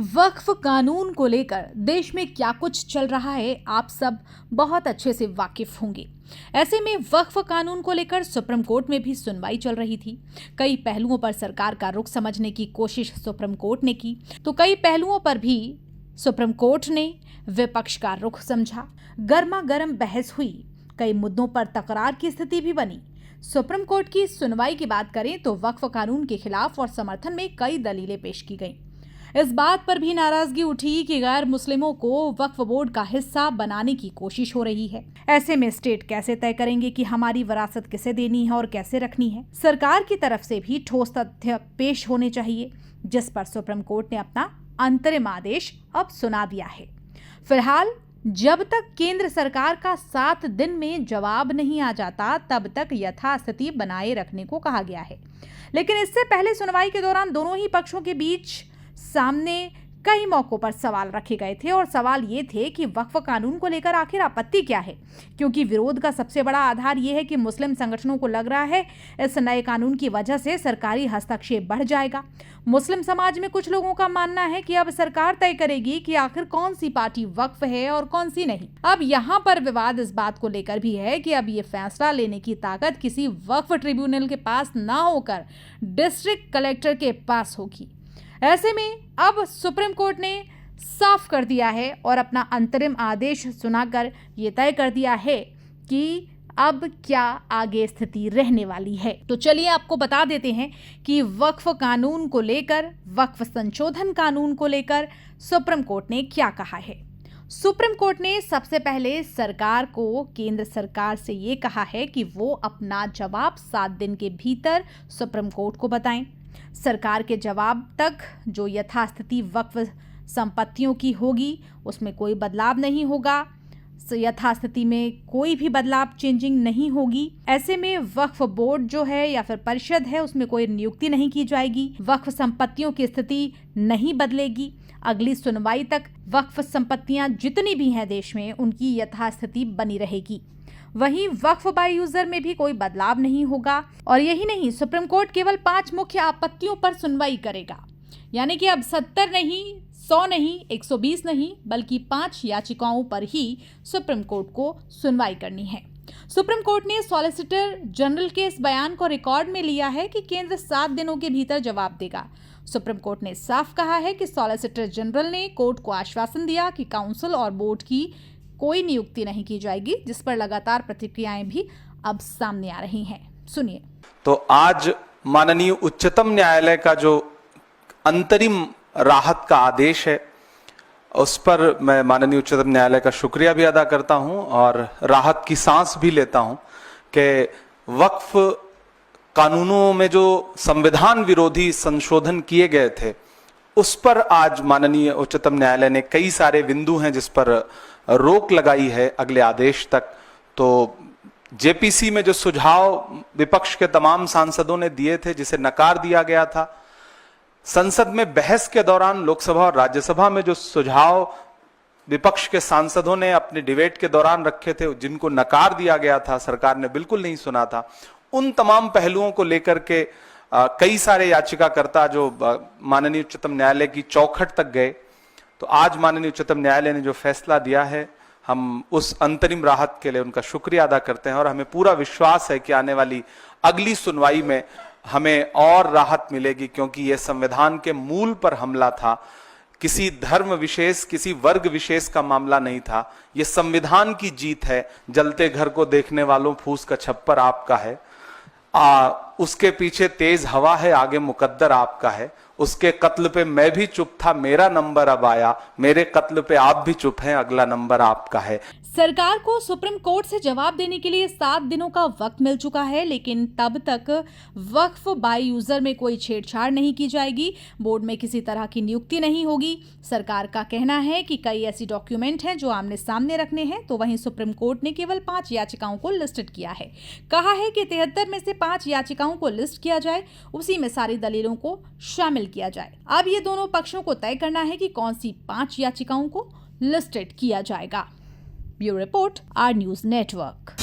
वक्फ कानून को लेकर देश में क्या कुछ चल रहा है आप सब बहुत अच्छे से वाकिफ होंगे। ऐसे में वक्फ कानून को लेकर सुप्रीम कोर्ट में भी सुनवाई चल रही थी। कई पहलुओं पर सरकार का रुख समझने की कोशिश सुप्रीम कोर्ट ने की तो कई पहलुओं पर भी सुप्रीम कोर्ट ने विपक्ष का रुख समझा। गर्मा गर्म बहस हुई, कई मुद्दों पर तकरार की स्थिति भी बनी। सुप्रीम कोर्ट की सुनवाई की बात करें तो वक्फ कानून के खिलाफ और समर्थन में कई दलीलें पेश की गईं। इस बात पर भी नाराजगी उठी कि गैर मुस्लिमों को वक्फ बोर्ड का हिस्सा बनाने की कोशिश हो रही है। ऐसे में स्टेट कैसे तय करेंगे कि हमारी विरासत किसे देनी है और कैसे रखनी है। सरकार की तरफ से भी ठोस तथ्य पेश होने चाहिए, जिस पर सुप्रीम कोर्ट ने अपना अंतरिम आदेश अब सुना दिया है। फिलहाल जब तक केंद्र सरकार का 7 दिन में जवाब नहीं आ जाता तब तक यथास्थिति बनाए रखने को कहा गया है। लेकिन इससे पहले सुनवाई के दौरान दोनों ही पक्षों के बीच सामने कई मौकों पर सवाल रखे गए थे और सवाल ये थे कि वक्फ कानून को लेकर आखिर आपत्ति क्या है, क्योंकि विरोध का सबसे बड़ा आधार ये है कि मुस्लिम संगठनों को लग रहा है इस नए कानून की वजह से सरकारी हस्तक्षेप बढ़ जाएगा। मुस्लिम समाज में कुछ लोगों का मानना है कि अब सरकार तय करेगी कि आखिर कौन सी पार्टी वक्फ है और कौन सी नहीं। अब यहाँ पर विवाद इस बात को लेकर भी है कि अब ये फैसला लेने की ताकत किसी वक्फ ट्रिब्यूनल के पास ना होकर डिस्ट्रिक्ट कलेक्टर के पास होगी। ऐसे में अब सुप्रीम कोर्ट ने साफ कर दिया है और अपना अंतरिम आदेश सुनाकर ये तय कर दिया है कि अब क्या आगे स्थिति रहने वाली है। तो चलिए आपको बता देते हैं कि वक्फ कानून को लेकर, वक्फ संशोधन कानून को लेकर सुप्रीम कोर्ट ने क्या कहा है। सुप्रीम कोर्ट ने सबसे पहले सरकार को, केंद्र सरकार से ये कहा है कि वो अपना जवाब 7 दिन के भीतर सुप्रीम कोर्ट को बताएं। सरकार के जवाब तक जो यथास्थिति वक्फ संपत्तियों की होगी उसमें कोई बदलाव नहीं होगा। यथास्थिति में कोई भी बदलाव, चेंजिंग नहीं होगी। ऐसे में वक्फ बोर्ड जो है या फिर परिषद है उसमें कोई नियुक्ति नहीं की जाएगी। वक्फ संपत्तियों की स्थिति नहीं बदलेगी। अगली सुनवाई तक वक्फ संपत्तियां जितनी भी हैं देश में उनकी यथास्थिति बनी रहेगी। वहीं वक्फ बाय यूजर में भी कोई बदलाव नहीं होगा। और यही नहीं, सुप्रीम कोर्ट केवल 5 मुख्य आपत्तियों पर सुनवाई करेगा, यानी कि अब 70 नहीं, 100 नहीं, 120 नहीं, बल्कि 5 याचिकाओं पर ही सुप्रीम कोर्ट को सुनवाई करनी है। सुप्रीम कोर्ट ने सॉलिसिटर जनरल के इस बयान को रिकॉर्ड में लिया है कि केंद्र 7 दिनों के भीतर जवाब देगा। सुप्रीम कोर्ट ने साफ कहा है कि सॉलिसिटर जनरल ने कोर्ट को आश्वासन दिया कि काउंसिल और बोर्ड की कोई नियुक्ति नहीं की जाएगी, जिस पर लगातार प्रतिक्रियाएं भी अब सामने आ रही हैं। सुनिए। तो आज माननीय उच्चतम न्यायालय का जो अंतरिम राहत का आदेश है उस पर मैं माननीय उच्चतम न्यायालय का शुक्रिया भी अदा करता हूं और राहत की सांस भी लेता हूं कि वक्फ कानूनों में जो संविधान विरोधी संशोधन किए गए थे उस पर आज माननीय उच्चतम न्यायालय ने कई सारे बिंदु हैं जिस पर रोक लगाई है अगले आदेश तक। तो जेपीसी में जो सुझाव विपक्ष के तमाम सांसदों ने दिए थे जिसे नकार दिया गया था, संसद में बहस के दौरान लोकसभा और राज्यसभा में जो सुझाव विपक्ष के सांसदों ने अपने डिबेट के दौरान रखे थे जिनको नकार दिया गया था, सरकार ने बिल्कुल नहीं सुना था, उन तमाम पहलुओं को लेकर के कई सारे याचिकाकर्ता जो माननीय उच्चतम न्यायालय की चौखट तक गए। तो आज माननीय उच्चतम न्यायालय ने जो फैसला दिया है हम उस अंतरिम राहत के लिए उनका शुक्रिया अदा करते हैं और हमें पूरा विश्वास है कि आने वाली अगली सुनवाई में हमें और राहत मिलेगी, क्योंकि यह संविधान के मूल पर हमला था, किसी धर्म विशेष, किसी वर्ग विशेष का मामला नहीं था। यह संविधान की जीत है। जलते घर को देखने वालों फूस का छप्पर आपका है, उसके पीछे तेज हवा है, आगे मुकद्दर आपका है। उसके कत्ल पे मैं भी चुप था, मेरा नंबर अब आया, मेरे कत्ल पे आप भी चुप हैं, अगला नंबर आपका है। सरकार को सुप्रीम कोर्ट से जवाब देने के लिए 7 दिनों का वक्त मिल चुका है, लेकिन तब तक वक्फ बाय यूजर में कोई छेड़छाड़ नहीं की जाएगी। बोर्ड में किसी तरह की नियुक्ति नहीं होगी। सरकार का कहना है कि कई ऐसी डॉक्यूमेंट हैं जो आमने सामने रखने हैं। तो वहीं सुप्रीम कोर्ट ने केवल 5 याचिकाओं को लिस्टेड किया है। कहा है कि 73 में से 5 याचिकाओं को लिस्ट किया जाए, उसी में सारी दलीलों को शामिल किया जाए। अब ये दोनों पक्षों को तय करना है कि कौन सी 5 याचिकाओं को लिस्टेड किया जाएगा। Bureau report, R news network.